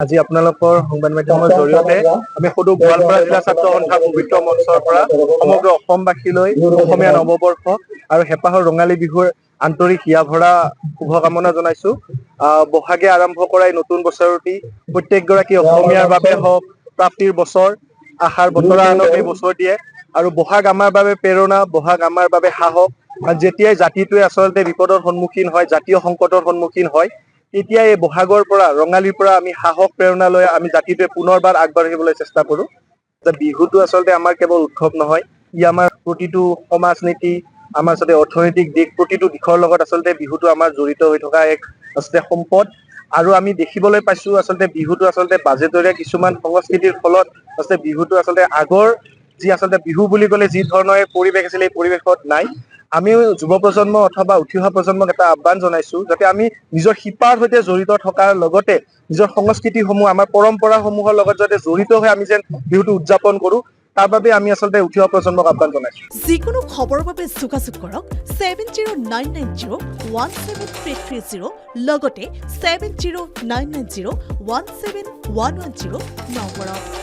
আজি আপোনালোকৰ সংবাদ মাধ্যমৰ জৰিয়তে আমি সদৌ গোৱালপাৰা জিলা ছাত্ৰ সন্থা পবিত্ৰ মঞ্চৰ পৰা সমগ্ৰ অসমবাসীলৈ অসমীয়া নৱবৰ্ষ আৰু হেঁপাহৰ ৰঙালী বিহুৰ আন্তৰিক হিয়া ভৰা শুভকামনা জনাইছো। বহাগে আৰম্ভ কৰা এই নতুন বছৰটি প্ৰত্যেকগৰাকী অসমীয়াৰ বাবে হওক প্ৰাপ্তিৰ বছৰ, আশাৰ বতৰা আনক এই বছৰ দিয়ে। আৰু বহাগ আমাৰ বাবে প্ৰেৰণা, বহাগ আমাৰ বাবে সাহস। যেতিয়াই জাতিটোৱে আচলতে বিপদৰ সন্মুখীন হয়, জাতীয় সংকটৰ সন্মুখীন হয়, তেতিয়া এই বহাগৰ পৰা ৰঙালীৰ পৰা আমি সাহস প্ৰেৰণা লৈ আমি জাতিটোৱে পুনৰবাৰ আগবাঢ়িবলৈ চেষ্টা কৰো। বিহুটো আচলতে আমাৰ কেৱল উৎসৱ নহয়, ই আমাৰ প্ৰতিটো সমাজ নীতি, আমাৰ আচলতে অৰ্থনৈতিক দিশ, প্ৰতিটো দিশৰ লগত আচলতে বিহুটো আমাৰ জড়িত হৈ থকা এক আচলতে সম্পদ। আৰু আমি দেখিবলৈ পাইছো আচলতে বিহুটো আচলতে বাজেটৰীয়া কিছুমান সংস্কৃতিৰ ফলত আচলতে বিহুটো আচলতে আগৰ যি আচলতে বিহু বুলি ক'লে যি ধৰণৰ পৰিৱেশ আছিলে এই পৰিৱেশত নাই। আমিও যুৱ প্ৰজন্ম অথবা উঠি অহা প্ৰজন্মক এটা আহ্বান জনাইছো, যাতে আমি নিজৰ শিপাৰ সৈতে জড়িত থকাৰ লগতে নিজৰ সংস্কৃতিসমূহ, আমাৰ পৰম্পৰাসমূহৰ লগত যাতে জড়িত হৈ আমি যেন বিহুটো উদযাপন কৰো, তাৰ বাবে আমি আচলতে উঠি অহা প্ৰজন্মক আহ্বান জনাইছো। যিকোনো খবৰৰ বাবে যোগাযোগ কৰক 7099017330 লগতে 7099017110 নম্বৰত।